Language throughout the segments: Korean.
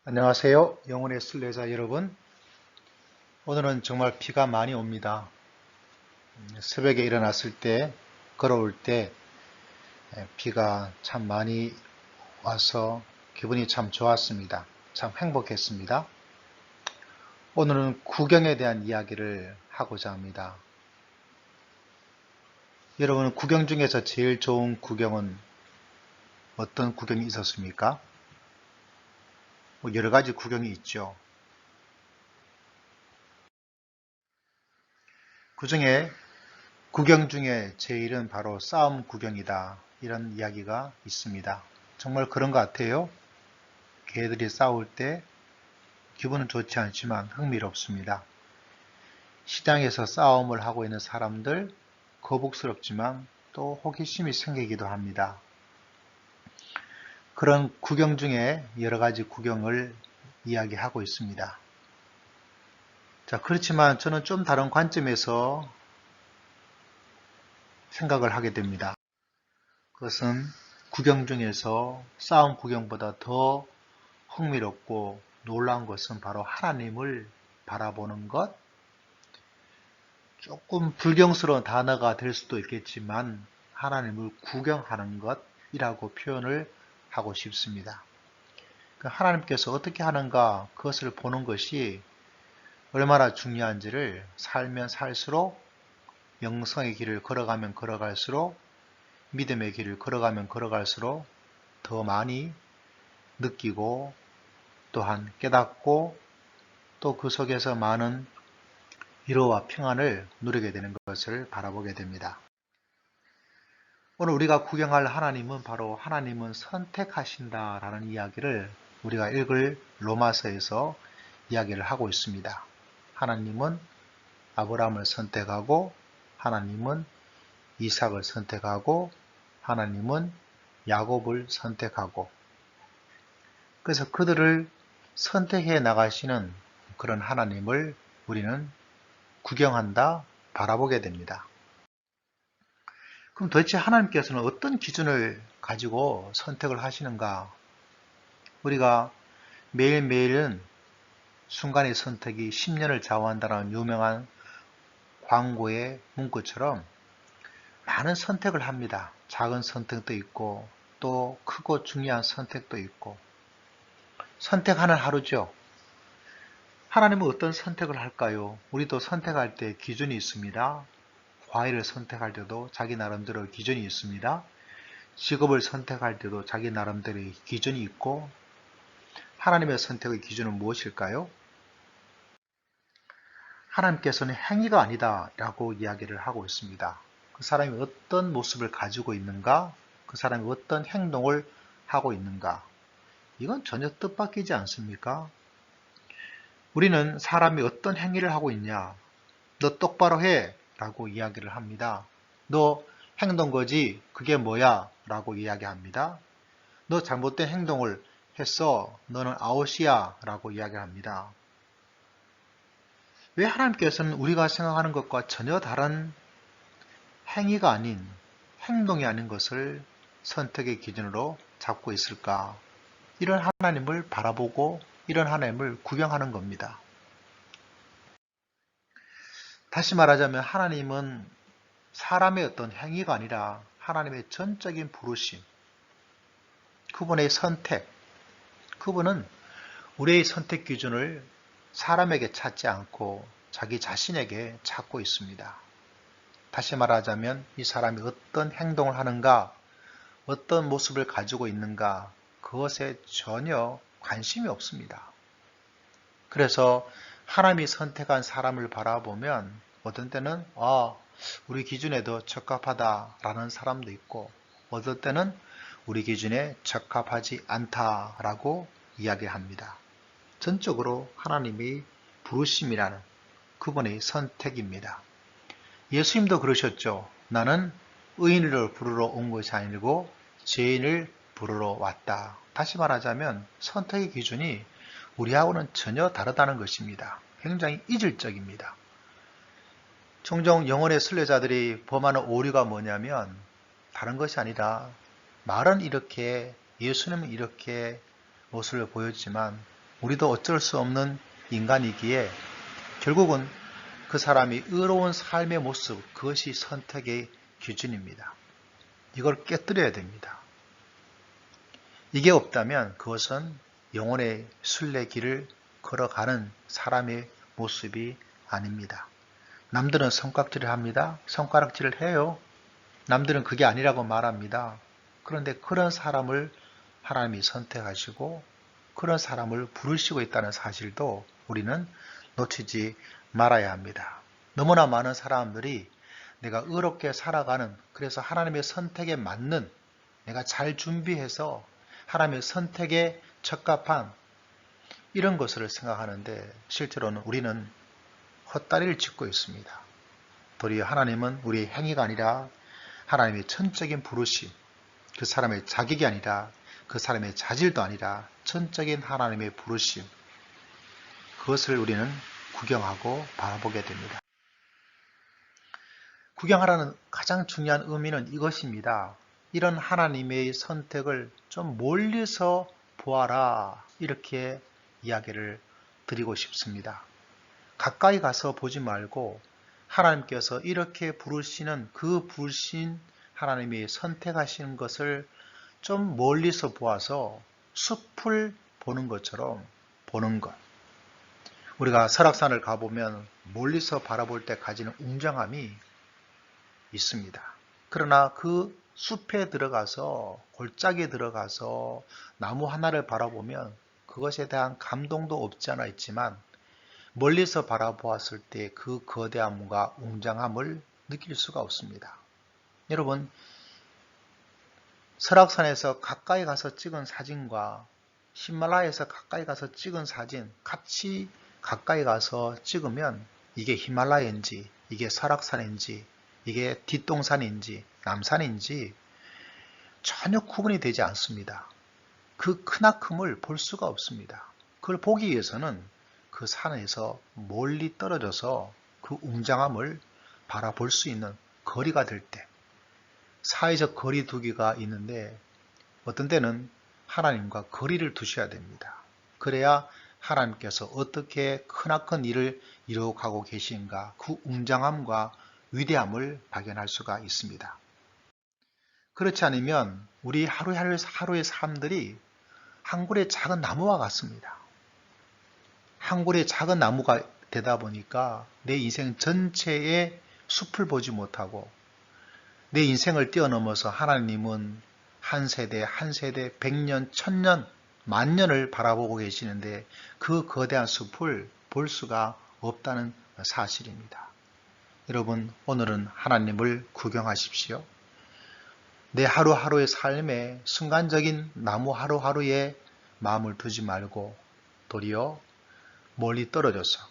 안녕하세요. 영혼의 순례자 여러분. 오늘은 정말 비가 많이 옵니다. 새벽에 일어났을 때, 걸어올 때 비가 참 많이 와서 기분이 참 좋았습니다. 참 행복했습니다. 오늘은 구경에 대한 이야기를 하고자 합니다. 여러분, 구경 중에서 제일 좋은 구경은 어떤 구경이 있었습니까? 여러 가지 구경이 있죠. 그 중에 구경 중에 제일은 바로 싸움 구경이다. 이런 이야기가 있습니다. 정말 그런 것 같아요. 개들이 싸울 때 기분은 좋지 않지만 흥미롭습니다. 시장에서 싸움을 하고 있는 사람들 거북스럽지만 또 호기심이 생기기도 합니다. 그런 구경 중에 여러 가지 구경을 이야기하고 있습니다. 자, 그렇지만 저는 좀 다른 관점에서 생각을 하게 됩니다. 그것은 구경 중에서 싸움 구경보다 더 흥미롭고 놀라운 것은 바로 하나님을 바라보는 것. 조금 불경스러운 단어가 될 수도 있겠지만 하나님을 구경하는 것이라고 표현을 하고 싶습니다. 하나님께서 어떻게 하는가 그것을 보는 것이 얼마나 중요한지를 살면 살수록 영성의 길을 걸어가면 걸어갈수록 믿음의 길을 걸어가면 걸어갈수록 더 많이 느끼고 또한 깨닫고 또 그 속에서 많은 위로와 평안을 누리게 되는 것을 바라보게 됩니다. 오늘 우리가 구경할 하나님은 바로 하나님은 선택하신다라는 이야기를 우리가 읽을 로마서에서 이야기를 하고 있습니다. 하나님은 아브라함을 선택하고 하나님은 이삭을 선택하고 하나님은 야곱을 선택하고 그래서 그들을 선택해 나가시는 그런 하나님을 우리는 구경한다, 바라보게 됩니다. 그럼 도대체 하나님께서는 어떤 기준을 가지고 선택을 하시는가? 우리가 매일매일은 순간의 선택이 10년을 좌우한다는 유명한 광고의 문구처럼 많은 선택을 합니다. 작은 선택도 있고 또 크고 중요한 선택도 있고 선택하는 하루죠. 하나님은 어떤 선택을 할까요? 우리도 선택할 때 기준이 있습니다. 과일을 선택할 때도 자기 나름대로 기준이 있습니다. 직업을 선택할 때도 자기 나름대로의 기준이 있고 하나님의 선택의 기준은 무엇일까요? 하나님께서는 행위가 아니다 라고 이야기를 하고 있습니다. 그 사람이 어떤 모습을 가지고 있는가? 그 사람이 어떤 행동을 하고 있는가? 이건 전혀 뜻밖이지 않습니까? 우리는 사람이 어떤 행위를 하고 있냐? 너 똑바로 해 라고 이야기를 합니다. 너 행동 거지? 그게 뭐야? 라고 이야기합니다. 너 잘못된 행동을 했어. 너는 아웃이야. 라고 이야기합니다. 왜 하나님께서는 우리가 생각하는 것과 전혀 다른 행위가 아닌 행동이 아닌 것을 선택의 기준으로 잡고 있을까? 이런 하나님을 바라보고 이런 하나님을 구경하는 겁니다. 다시 말하자면 하나님은 사람의 어떤 행위가 아니라 하나님의 전적인 부르심, 그분의 선택, 그분은 우리의 선택 기준을 사람에게 찾지 않고 자기 자신에게 찾고 있습니다. 다시 말하자면 이 사람이 어떤 행동을 하는가, 어떤 모습을 가지고 있는가, 그것에 전혀 관심이 없습니다. 그래서 하나님이 선택한 사람을 바라보면 어떤 때는 우리 기준에 더 적합하다라는 사람도 있고 어떤 때는 우리 기준에 적합하지 않다라고 이야기합니다. 전적으로 하나님의 부르심이라는 그분의 선택입니다. 예수님도 그러셨죠. 나는 의인을 부르러 온 것이 아니고 죄인을 부르러 왔다. 다시 말하자면 선택의 기준이 우리하고는 전혀 다르다는 것입니다. 굉장히 이질적입니다. 종종 영혼의 순례자들이 범하는 오류가 뭐냐면 다른 것이 아니라 말은 이렇게 예수님은 이렇게 모습을 보였지만 우리도 어쩔 수 없는 인간이기에 결국은 그 사람이 의로운 삶의 모습, 그것이 선택의 기준입니다. 이걸 깨뜨려야 됩니다. 이게 없다면 그것은 영혼의 순례길을 걸어가는 사람의 모습이 아닙니다. 남들은 손깍질을 합니다. 손가락질을 해요. 남들은 그게 아니라고 말합니다. 그런데 그런 사람을 하나님이 선택하시고 그런 사람을 부르시고 있다는 사실도 우리는 놓치지 말아야 합니다. 너무나 많은 사람들이 내가 의롭게 살아가는, 그래서 하나님의 선택에 맞는, 내가 잘 준비해서 하나님의 선택에 적합한 이런 것을 생각하는데 실제로는 우리는 헛다리를 짚고 있습니다. 도리어 하나님은 우리의 행위가 아니라 하나님의 전적인 부르심, 그 사람의 자격이 아니라 그 사람의 자질도 아니라 전적인 하나님의 부르심, 그것을 우리는 구경하고 바라보게 됩니다. 구경하라는 가장 중요한 의미는 이것입니다. 이런 하나님의 선택을 좀 멀리서 보아라, 이렇게 이야기를 드리고 싶습니다. 가까이 가서 보지 말고 하나님께서 이렇게 부르시는 그 부르신 하나님이 선택하시는 것을 좀 멀리서 보아서 숲을 보는 것처럼 보는 것. 우리가 설악산을 가보면 멀리서 바라볼 때 가지는 웅장함이 있습니다. 그러나 그 숲에 들어가서, 골짜기에 들어가서 나무 하나를 바라보면 그것에 대한 감동도 없지 않아 있지만 멀리서 바라보았을 때 그 거대함과 웅장함을 느낄 수가 없습니다. 여러분, 설악산에서 가까이 가서 찍은 사진과 히말라야에서 가까이 가서 찍은 사진 같이 가까이 가서 찍으면 이게 히말라야인지, 이게 설악산인지, 이게 뒷동산인지, 남산인지 전혀 구분이 되지 않습니다. 그 크나큼을 볼 수가 없습니다. 그걸 보기 위해서는 그 산에서 멀리 떨어져서 그 웅장함을 바라볼 수 있는 거리가 될 때, 사회적 거리 두기가 있는데 어떤 때는 하나님과 거리를 두셔야 됩니다. 그래야 하나님께서 어떻게 크나큰 일을 이루어가고 계신가, 그 웅장함과 위대함을 발견할 수가 있습니다. 그렇지 않으면 우리 하루의 삶들이 한 그루의 작은 나무와 같습니다. 한 그루의 작은 나무가 되다 보니까 내 인생 전체의 숲을 보지 못하고 내 인생을 뛰어넘어서 하나님은 한 세대, 한 세대, 100년, 1000년, 만년을 바라보고 계시는데 그 거대한 숲을 볼 수가 없다는 사실입니다. 여러분, 오늘은 하나님을 구경하십시오. 내 하루하루의 삶에 순간적인 나무 하루하루에 마음을 두지 말고 도리어 멀리 떨어져서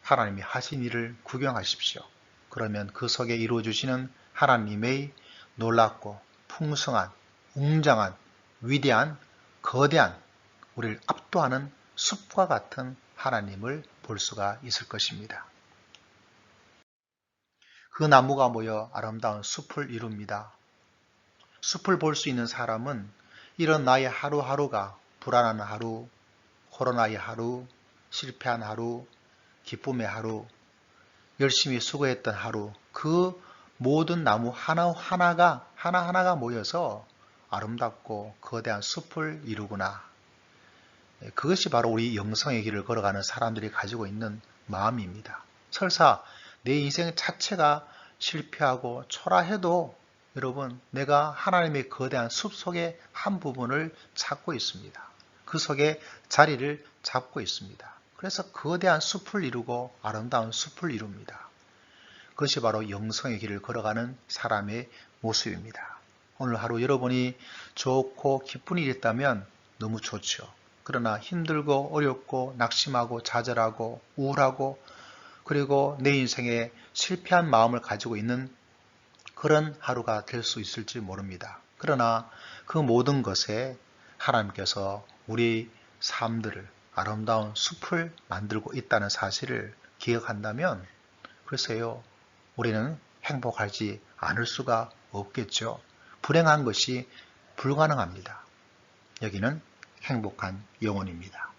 하나님이 하신 일을 구경하십시오. 그러면 그 속에 이루어주시는 하나님의 놀랍고 풍성한, 웅장한, 위대한, 거대한, 우리를 압도하는 숲과 같은 하나님을 볼 수가 있을 것입니다. 그 나무가 모여 아름다운 숲을 이룹니다. 숲을 볼 수 있는 사람은 이런 나의 하루하루가 불안한 하루, 코로나의 하루, 실패한 하루, 기쁨의 하루, 열심히 수고했던 하루, 그 모든 나무 하나하나가 모여서 아름답고 거대한 숲을 이루구나. 그것이 바로 우리 영성의 길을 걸어가는 사람들이 가지고 있는 마음입니다. 설사 내 인생 자체가 실패하고 초라해도 여러분, 내가 하나님의 거대한 숲 속의 한 부분을 찾고 있습니다. 그 속에 자리를 잡고 있습니다. 그래서 거대한 숲을 이루고 아름다운 숲을 이룹니다. 그것이 바로 영성의 길을 걸어가는 사람의 모습입니다. 오늘 하루 여러분이 좋고 기쁜 일이 있다면 너무 좋죠. 그러나 힘들고 어렵고 낙심하고 좌절하고 우울하고 그리고 내 인생에 실패한 마음을 가지고 있는 그런 하루가 될 수 있을지 모릅니다. 그러나 그 모든 것에 하나님께서 우리 삶들을 아름다운 숲을 만들고 있다는 사실을 기억한다면 글쎄요, 우리는 행복하지 않을 수가 없겠죠. 불행한 것이 불가능합니다. 여기는 행복한 영혼입니다.